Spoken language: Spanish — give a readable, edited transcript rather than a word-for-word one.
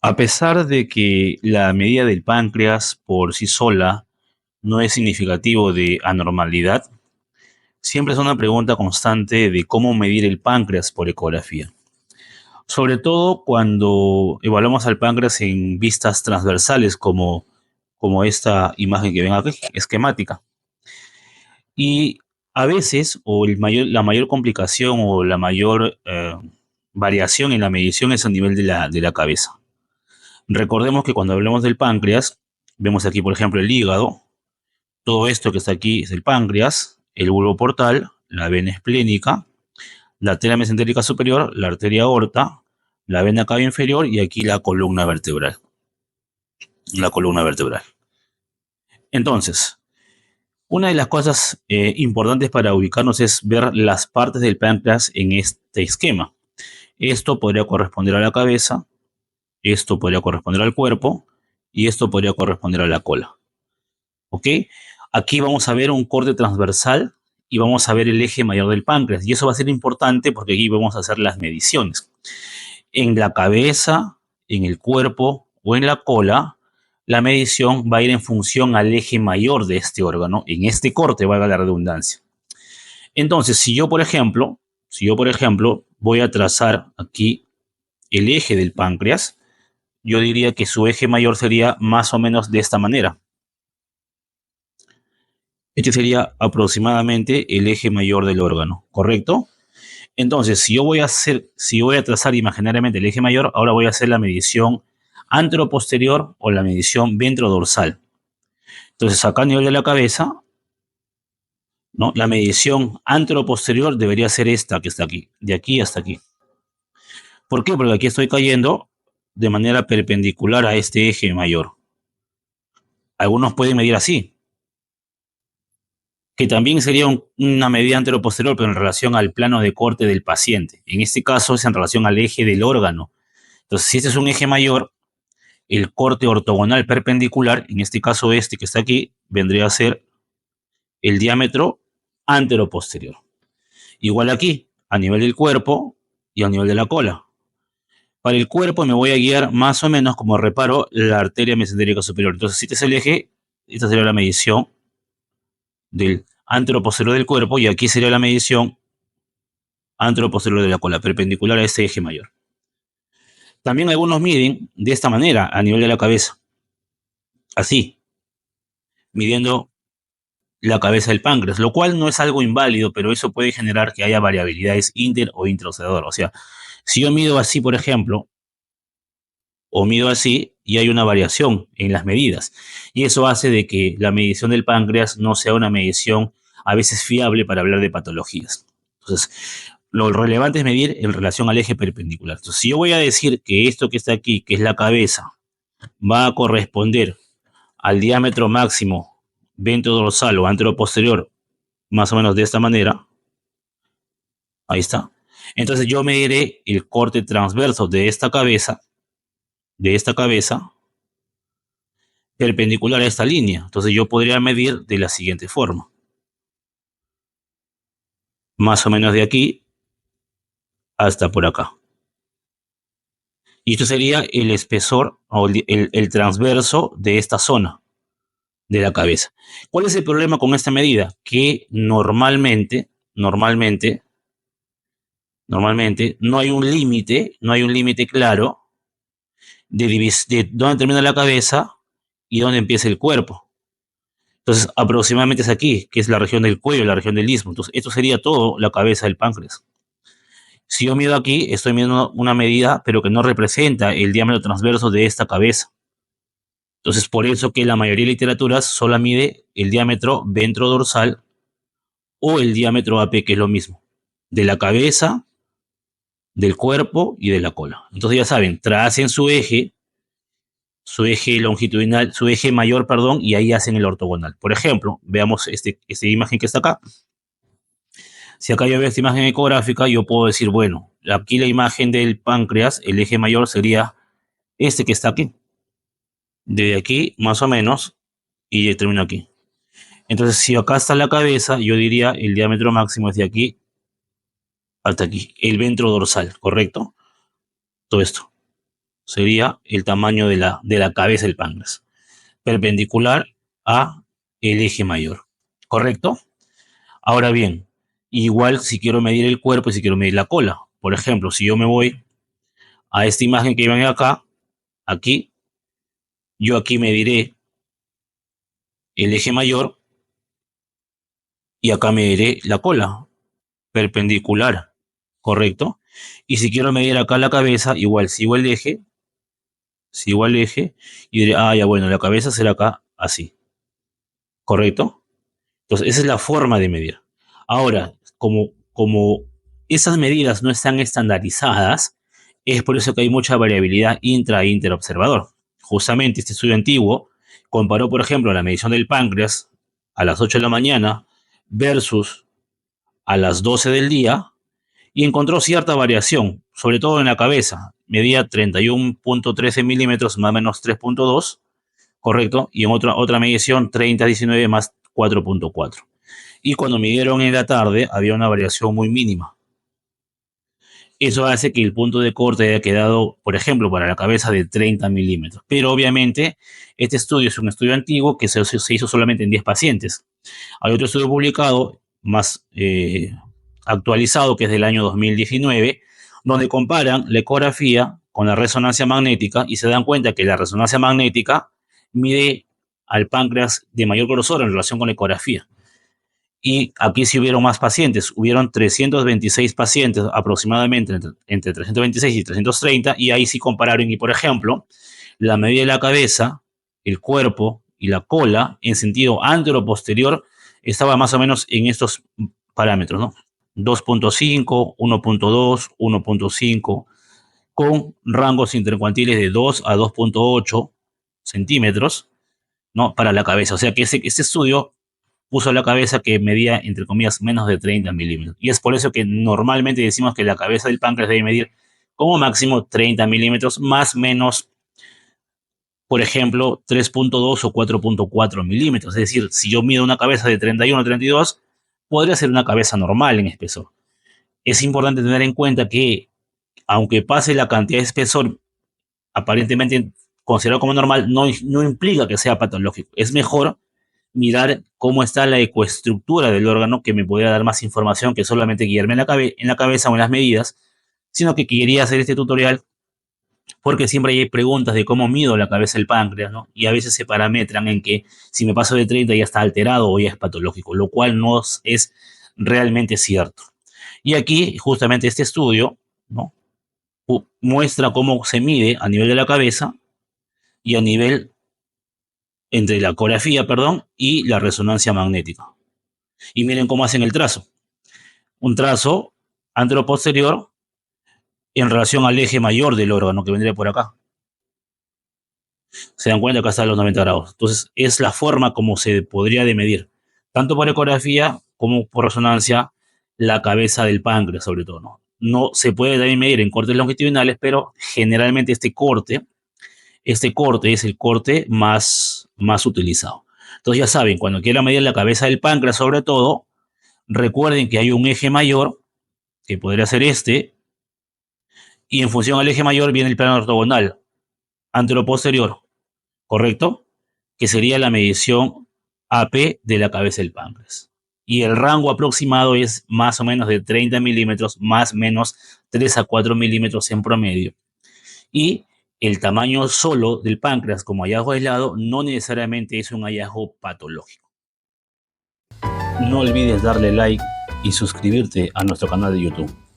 A pesar de que la medida del páncreas por sí sola no es significativo de anormalidad, siempre es una pregunta constante de cómo medir el páncreas por ecografía. Sobre todo cuando evaluamos al páncreas en vistas transversales como esta imagen que ven aquí, esquemática. Y a veces, la mayor complicación o la mayor variación en la medición es a nivel de la cabeza. Recordemos que cuando hablamos del páncreas, vemos aquí, por ejemplo, el hígado. Todo esto que está aquí es el páncreas, el bulbo portal, la vena esplénica, la arteria mesentérica superior, la arteria aorta, la vena cava inferior y aquí la columna vertebral. La columna vertebral. Entonces, una de las cosas importantes para ubicarnos es ver las partes del páncreas en este esquema. Esto podría corresponder a la cabeza, esto podría corresponder al cuerpo y esto podría corresponder a la cola. ¿Ok? Aquí vamos a ver un corte transversal y vamos a ver el eje mayor del páncreas. Y eso va a ser importante porque aquí vamos a hacer las mediciones. En la cabeza, en el cuerpo o en la cola, la medición va a ir en función al eje mayor de este órgano, en este corte, valga la redundancia. Entonces, si yo, por ejemplo, voy a trazar aquí el eje del páncreas, yo diría que su eje mayor sería más o menos de esta manera. Este sería aproximadamente el eje mayor del órgano, ¿correcto? Entonces, si voy a trazar imaginariamente el eje mayor, ahora voy a hacer la medición anteroposterior o la medición ventrodorsal. Entonces, acá a nivel de la cabeza, ¿no? La medición anteroposterior debería ser esta que está aquí, de aquí hasta aquí. ¿Por qué? Porque aquí estoy cayendo de manera perpendicular a este eje mayor. Algunos pueden medir así, que también sería una medida anteroposterior, pero en relación al plano de corte del paciente. En este caso es en relación al eje del órgano. Entonces, si este es un eje mayor, el corte ortogonal perpendicular, en este caso este que está aquí, vendría a ser el diámetro anteroposterior. Igual aquí, a nivel del cuerpo y a nivel de la cola. Para el cuerpo me voy a guiar más o menos como reparo la arteria mesentérica superior. Entonces, si este es el eje, esta sería la medición del anteroposterior del cuerpo y aquí sería la medición anteroposterior de la cola, perpendicular a este eje mayor. También algunos miden de esta manera a nivel de la cabeza. Así, midiendo la cabeza del páncreas, lo cual no es algo inválido, pero eso puede generar que haya variabilidades inter o intraoscedor. O sea, si yo mido así, por ejemplo, o mido así, y hay una variación en las medidas. Y eso hace de que la medición del páncreas no sea una medición a veces fiable para hablar de patologías. Entonces, lo relevante es medir en relación al eje perpendicular. Entonces, si yo voy a decir que esto que está aquí, que es la cabeza, va a corresponder al diámetro máximo ventrodorsal o anteroposterior, más o menos de esta manera, ahí está. Entonces yo mediré el corte transverso de esta cabeza, perpendicular a esta línea. Entonces yo podría medir de la siguiente forma. Más o menos de aquí hasta por acá. Y esto sería el espesor o el transverso de esta zona de la cabeza. ¿Cuál es el problema con esta medida? Que normalmente no hay un límite claro de dónde termina la cabeza y dónde empieza el cuerpo. Entonces, aproximadamente es aquí, que es la región del cuello, la región del istmo. Entonces, esto sería todo la cabeza del páncreas. Si yo mido aquí, estoy midiendo una medida, pero que no representa el diámetro transverso de esta cabeza. Entonces, por eso que la mayoría de literaturas solo mide el diámetro ventrodorsal o el diámetro AP, que es lo mismo, de la cabeza, del cuerpo y de la cola. Entonces, ya saben, tracen su eje longitudinal, su eje mayor, perdón, y ahí hacen el ortogonal. Por ejemplo, veamos esta imagen que está acá. Si acá yo veo esta imagen ecográfica, yo puedo decir, bueno, aquí la imagen del páncreas, el eje mayor sería este que está aquí. Desde aquí, más o menos, y termino aquí. Entonces, si acá está la cabeza, yo diría el diámetro máximo es de aquí hasta aquí, el ventrodorsal, ¿correcto? Todo esto. sería el tamaño de la cabeza del páncreas, perpendicular a el eje mayor. ¿Correcto? Ahora bien, igual si quiero medir el cuerpo y si quiero medir la cola. Por ejemplo, si yo me voy a esta imagen que ven acá, aquí, yo aquí mediré el eje mayor y acá mediré la cola, perpendicular, ¿correcto? Y si quiero medir acá la cabeza, igual sigo el eje y diré, ah, ya bueno, la cabeza será acá así, ¿correcto? Entonces, esa es la forma de medir. Ahora, como esas medidas no están estandarizadas, es por eso que hay mucha variabilidad intra e interobservador. Justamente este estudio antiguo comparó, por ejemplo, la medición del páncreas a las 8 de la mañana versus a las 12 del día y encontró cierta variación, sobre todo en la cabeza. Medía 31.13 milímetros más o menos 3.2, correcto, y en otra medición 30.19 más 4.4. Y cuando midieron en la tarde había una variación muy mínima. Eso hace que el punto de corte haya quedado, por ejemplo, para la cabeza de 30 milímetros. Pero obviamente este estudio es un estudio antiguo que se hizo solamente en 10 pacientes. Hay otro estudio publicado más actualizado que es del año 2019, donde comparan la ecografía con la resonancia magnética y se dan cuenta que la resonancia magnética mide al páncreas de mayor grosor en relación con la ecografía. Y aquí sí hubieron más pacientes, hubieron 326 pacientes aproximadamente entre 326 y 330, y ahí sí compararon y por ejemplo, la medida de la cabeza, el cuerpo y la cola en sentido antero-posterior estaba más o menos en estos parámetros, ¿no? 2.5, 1.2, 1.5, con rangos intercuantiles de 2 a 2.8 centímetros, ¿no? Para la cabeza. O sea que ese estudio puso la cabeza que medía, entre comillas, menos de 30 milímetros. Y es por eso que normalmente decimos que la cabeza del páncreas debe medir como máximo 30 milímetros, más o menos, por ejemplo, 3.2 o 4.4 milímetros. Es decir, si yo mido una cabeza de 31 o 32, podría ser una cabeza normal en espesor. Es importante tener en cuenta que, aunque pase la cantidad de espesor aparentemente considerado como normal, no implica que sea patológico. Es mejor mirar cómo está la ecoestructura del órgano, que me podría dar más información que solamente guiarme en la cabeza o en las medidas, sino que quería hacer este tutorial porque siempre hay preguntas de cómo mido la cabeza del páncreas, ¿no? Y a veces se parametran en que si me paso de 30 ya está alterado o ya es patológico, lo cual no es realmente cierto. Y aquí, justamente este estudio, ¿no? Muestra cómo se mide a nivel de la cabeza y a nivel entre la ecografía, perdón, y la resonancia magnética. Y miren cómo hacen el trazo. Un trazo anteroposterior en relación al eje mayor del órgano que vendría por acá. Se dan cuenta que está a los 90 grados. Entonces, es la forma como se podría de medir, tanto por ecografía como por resonancia, la cabeza del páncreas, sobre todo, ¿no? No se puede también medir en cortes longitudinales, pero generalmente este corte es el corte más utilizado. Entonces, ya saben, cuando quieran medir la cabeza del páncreas, sobre todo, recuerden que hay un eje mayor, que podría ser este, y en función al eje mayor viene el plano ortogonal, anteroposterior, ¿correcto? Que sería la medición AP de la cabeza del páncreas. Y el rango aproximado es más o menos de 30 milímetros, más o menos 3 a 4 milímetros en promedio. Y el tamaño solo del páncreas como hallazgo aislado no necesariamente es un hallazgo patológico. No olvides darle like y suscribirte a nuestro canal de YouTube.